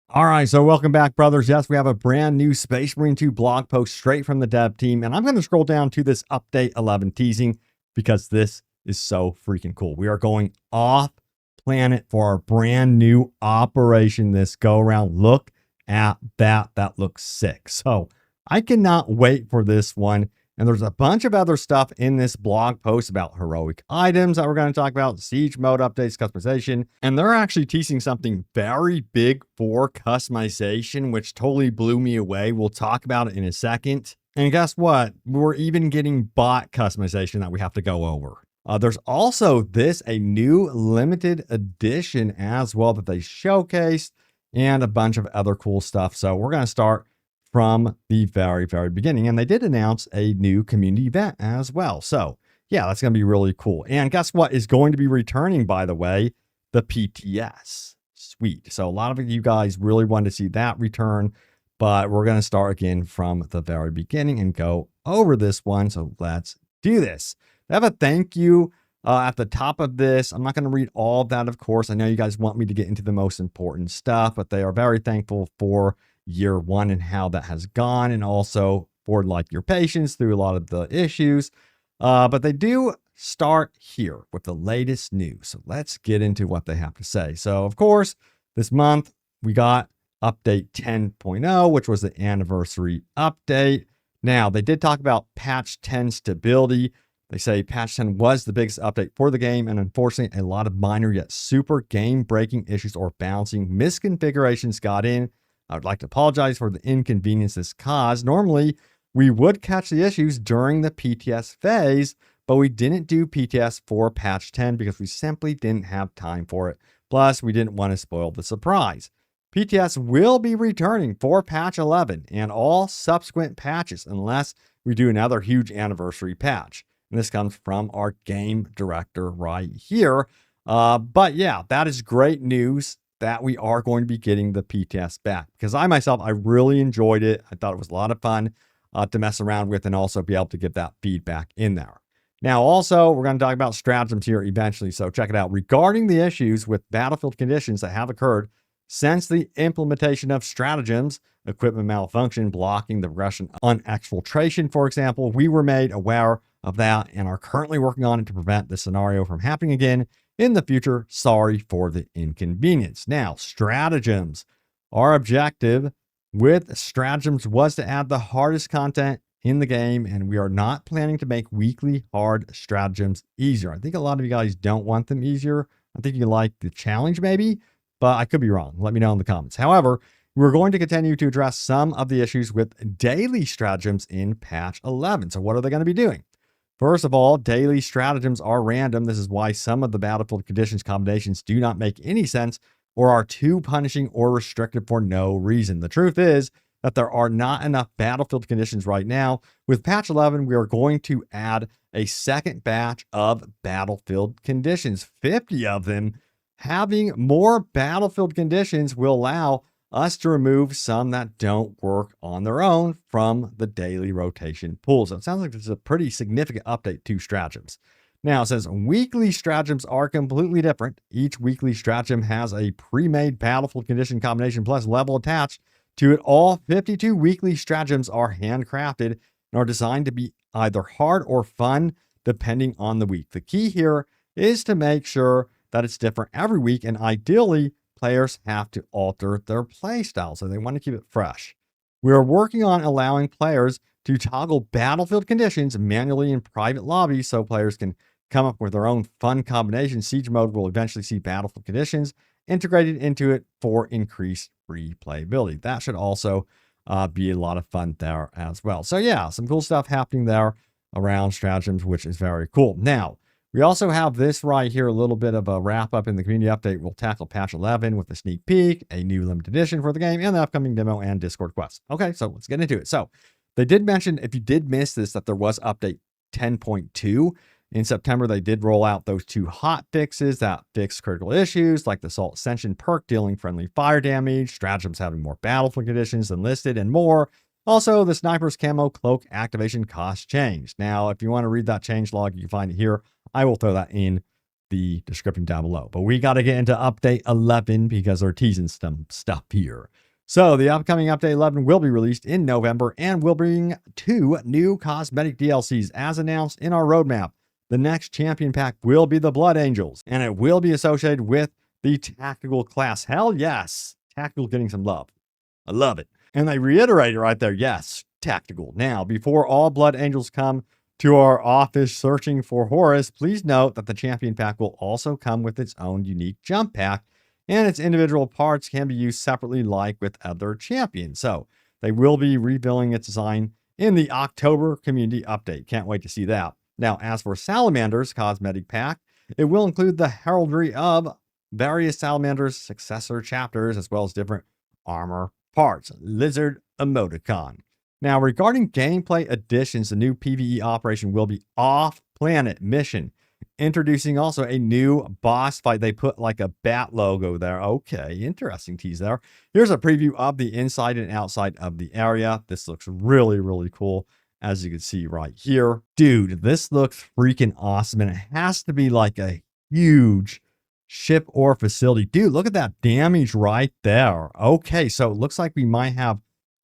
All right, so welcome back, brothers. Yes, we have a brand new Space Marine 2 blog post straight from the dev team, and I'm going to scroll down to this update 11 teasing because this is so freaking cool. We are going off planet for our brand new operation this go around. Look at that. That looks sick. So I cannot wait for this one. And there's a bunch of other stuff in this blog post about heroic items that we're going to talk about, siege mode updates, customization. And they're actually teasing something very big for customization, which totally blew me away. We'll talk about it in a second. And guess what? We're even getting bot customization that we have to go over. There's also a new limited edition as well that they showcased and a bunch of other cool stuff. So we're going to start from the very beginning. And they did announce a new community event as well. So yeah, that's going to be really cool. And guess what is going to be returning, by the way? The PTS. Sweet. So a lot of you guys really wanted to see that return, but we're going to start again from the very beginning and go over this one. So let's do this. I have a thank you at the top of this. I'm not going to read all of that, of course. I know you guys want me to get into the most important stuff, but they are very thankful for year one and how that has gone, and also for like your patience through a lot of the issues. But they do start here with the latest news. So let's get into what they have to say. So of course, this month we got update 10.0, which was the anniversary update. Now they did talk about patch 10 stability. They say patch 10 was the biggest update for the game, and unfortunately, a lot of minor yet super game-breaking issues or balancing misconfigurations got in. I would like to apologize for the inconvenience this caused. Normally, we would catch the issues during the PTS phase, but we didn't do PTS for patch 10 because we simply didn't have time for it. Plus, we didn't want to spoil the surprise. PTS will be returning for patch 11 and all subsequent patches unless we do another huge anniversary patch. And this comes from our game director right here. But yeah, that is great news that we are going to be getting the PTS back, because I really enjoyed it. I thought it was a lot of fun to mess around with and also be able to get that feedback in there. Now, also, we're going to talk about stratagems here eventually, so check it out. Regarding the issues with battlefield conditions that have occurred since the implementation of stratagems, equipment malfunction, blocking the progression on exfiltration, for example, we were made aware of that and are currently working on it to prevent this scenario from happening again in the future. Sorry for the inconvenience. Now, stratagems. Our objective with stratagems was to add the hardest content in the game, and we are not planning to make weekly hard stratagems easier. I think a lot of you guys don't want them easier. I think you like the challenge maybe, but I could be wrong. Let me know in the comments. However, we're going to continue to address some of the issues with daily stratagems in patch 11. So what are they going to be doing? First of all, daily stratagems are random. This is why some of the battlefield conditions combinations do not make any sense or are too punishing or restrictive for no reason. The truth is that there are not enough battlefield conditions right now. With patch 11, we are going to add a second batch of battlefield conditions, 50 of them. Having more battlefield conditions will allow us to remove some that don't work on their own from the daily rotation pool. So it sounds like this is a pretty significant update to stratagems. Now it says weekly stratagems are completely different. Each weekly stratagem has a pre-made battlefield condition combination plus level attached to it. All 52 weekly stratagems are handcrafted and are designed to be either hard or fun depending on the week. The key here is to make sure that it's different every week, and ideally players have to alter their play style, so they want to keep it fresh. We are working on allowing players to toggle battlefield conditions manually in private lobbies so players can come up with their own fun combinations. Siege mode will eventually see battlefield conditions integrated into it for increased replayability. That should also be a lot of fun there as well. So yeah, some cool stuff happening there around stratagems, which is very cool. Now, we also have this right here, a little bit of a wrap up in the community update. We'll tackle patch 11 with a sneak peek, a new limited edition for the game, and the upcoming demo and Discord quest. Okay, so let's get into it. So they did mention, if you did miss this, that there was update 10.2. In September, they did roll out those two hot fixes that fix critical issues, like the Salt Ascension perk dealing friendly fire damage, stratagems having more battlefield conditions than listed, and more. Also, the Sniper's Camo Cloak activation cost changed. Now, if you want to read that change log, you can find it here. I will throw that in the description down below. But we got to get into update 11 because they're teasing some stuff here. So the upcoming update 11 will be released in November and will bring 2 new cosmetic DLCs as announced in our roadmap. The next champion pack will be the Blood Angels, and it will be associated with the tactical class. Hell yes, tactical getting some love. I love it. And they reiterate it right there. Yes, tactical. Now, before all Blood Angels come to our office searching for Horus, please note that the champion pack will also come with its own unique jump pack, and its individual parts can be used separately like with other champions. So they will be rebuilding its design in the October community update. Can't wait to see that. Now, as for Salamander's cosmetic pack, it will include the heraldry of various Salamander's successor chapters, as well as different armor parts. Lizard emoticon. Now, regarding gameplay additions, the new PvE operation will be off-planet mission, introducing also a new boss fight. They put like a bat logo there. Okay, interesting tease there. Here's a preview of the inside and outside of the area. This looks really, really cool, as you can see right here. Dude, this looks freaking awesome, and it has to be like a huge ship or facility. Dude, look at that damage right there. Okay, so it looks like we might have,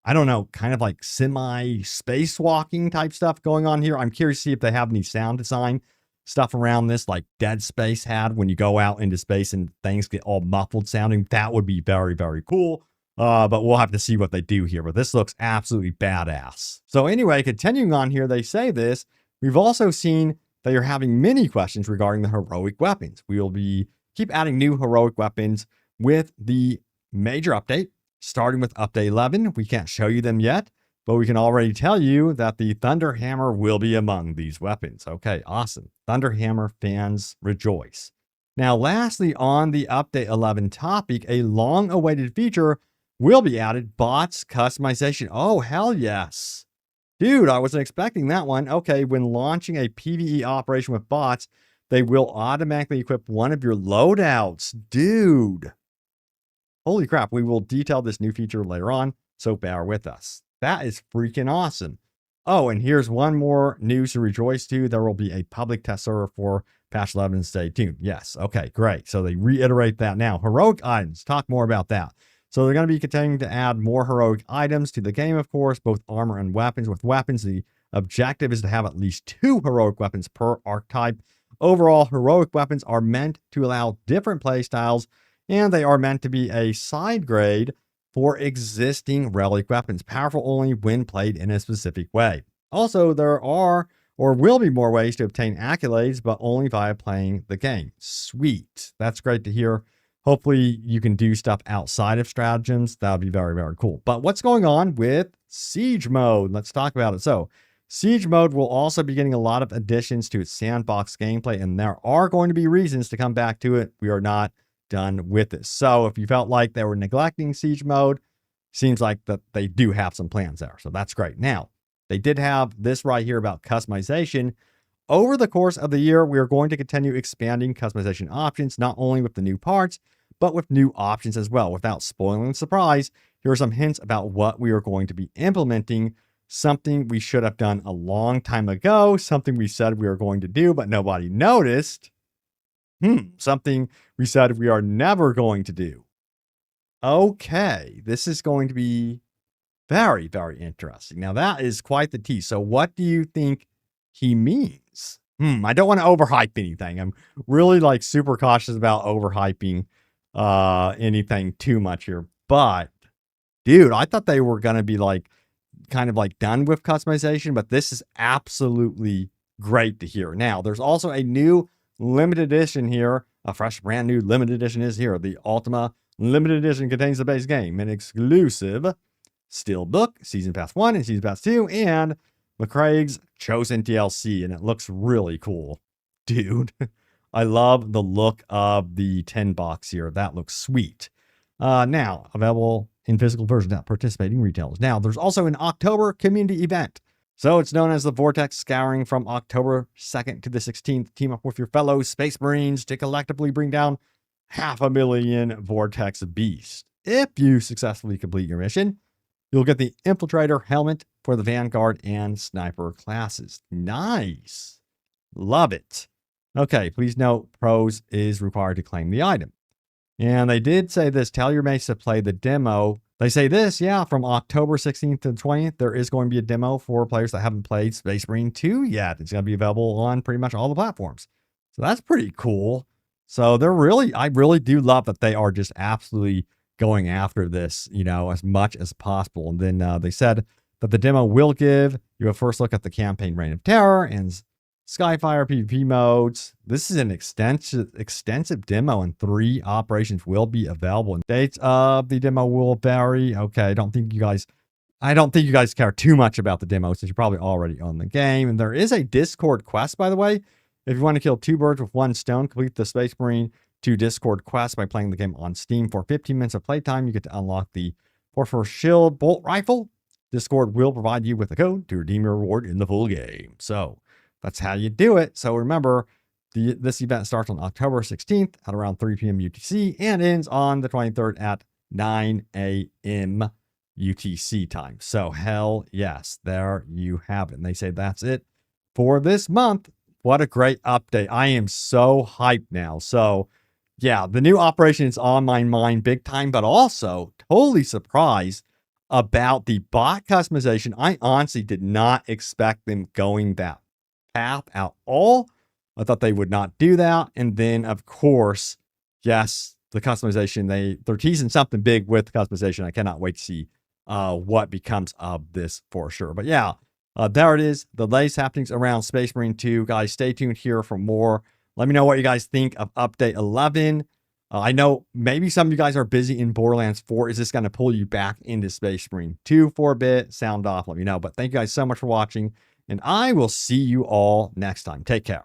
I don't know, kind of like semi-spacewalking type stuff going on here. I'm curious to see if they have any sound design stuff around this, like Dead Space had when you go out into space and things get all muffled sounding. That would be very, very cool. But we'll have to see what they do here. But this looks absolutely badass. So anyway, continuing on here, they say this. We've also seen that you're having many questions regarding the heroic weapons. We will keep adding new heroic weapons with the major update, starting with update 11. We can't show you them yet, but we can already tell you that the Thunder Hammer will be among these weapons. Okay, awesome. Thunder Hammer fans rejoice. Now, lastly, on the update 11 topic, a long-awaited feature will be added, bots customization. Oh, hell yes. Dude, I wasn't expecting that one. Okay, when launching a PvE operation with bots, they will automatically equip one of your loadouts. Dude. Holy crap, we will detail this new feature later on, so bear with us. That is freaking awesome. Oh, and here's one more news to rejoice to. There will be a public test server for patch 11. Stay tuned. Yes, okay, great. So they reiterate that now. Heroic items, talk more about that. So they're going to be continuing to add more heroic items to the game, of course, both armor and weapons. With weapons, the objective is to have at least 2 heroic weapons per archetype. Overall, heroic weapons are meant to allow different playstyles, and they are meant to be a side grade for existing relic weapons, powerful only when played in a specific way. Also, there are or will be more ways to obtain accolades, but only via playing the game. Sweet. That's great to hear. Hopefully you can do stuff outside of stratagems. That would be very, very cool. But what's going on with Siege Mode? Let's talk about it. So Siege Mode will also be getting a lot of additions to its sandbox gameplay, and there are going to be reasons to come back to it. We are not done with this. So if you felt like they were neglecting Siege Mode, seems like that they do have some plans there. So that's great. Now, they did have this right here about customization. Over the course of the year, we are going to continue expanding customization options, not only with the new parts, but with new options as well. Without spoiling the surprise, here are some hints about what we are going to be implementing. Something we should have done a long time ago. Something we said we were going to do, but nobody noticed. Something we said we are never going to do. Okay, this is going to be very, very interesting. Now, that is quite the tease. So what do you think he means? I don't want to overhype anything. I'm really like super cautious about overhyping anything too much here. But, dude, I thought they were going to be like kind of like done with customization, but this is absolutely great to hear. Now, there's also a new limited edition here. A fresh, brand new limited edition is here. The Ultima Limited Edition contains the base game, an exclusive Steelbook, Season Pass 1 and Season Pass 2, and McCraig's Chosen DLC, and it looks really cool. Dude, I love the look of the 10 box here. That looks sweet. Now, available in physical versions at participating retailers. Now, there's also an October community event. So it's known as the Vortex Scouring from October 2nd to the 16th. Team up with your fellow Space Marines to collectively bring down 500,000 Vortex beasts. If you successfully complete your mission, you'll get the Infiltrator helmet for the Vanguard and Sniper classes. Nice. Love it. Okay, please note pros is required to claim the item. And they did say this, tell your mates to play the demo. They say this, yeah, from October 16th to the 20th, there is going to be a demo for players that haven't played Space Marine 2 yet. It's going to be available on pretty much all the platforms. So that's pretty cool. So I really do love that they are just absolutely going after this, as much as possible. And then they said that the demo will give you a first look at the campaign Reign of Terror and Skyfire PvP modes. This is an extensive demo, and 3 operations will be available. And dates of the demo will vary. Okay, I don't think you guys care too much about the demo since you probably already own the game. And there is a Discord quest, by the way. If you want to kill 2 birds with 1 stone, complete the Space Marine 2 Discord quest by playing the game on Steam for 15 minutes of playtime. You get to unlock the 4x4 Shield Bolt Rifle. Discord will provide you with a code to redeem your reward in the full game. So that's how you do it. So remember, this event starts on October 16th at around 3 p.m. UTC and ends on the 23rd at 9 a.m. UTC time. So hell yes, there you have it. And they say that's it for this month. What a great update. I am so hyped now. So yeah, the new operation is on my mind big time, but also totally surprised about the bot customization. I honestly did not expect them going that path at all. I thought they would not do that. And then, of course, yes, the customization, they're teasing something big with the customization. I cannot wait to see what becomes of this for sure. But yeah, there it is. The latest happenings around Space Marine 2. Guys, stay tuned here for more. Let me know what you guys think of Update 11. I know maybe some of you guys are busy in Borderlands 4. Is this going to pull you back into Space Marine 2 for a bit? Sound off, let me know. But thank you guys so much for watching, and I will see you all next time. Take care.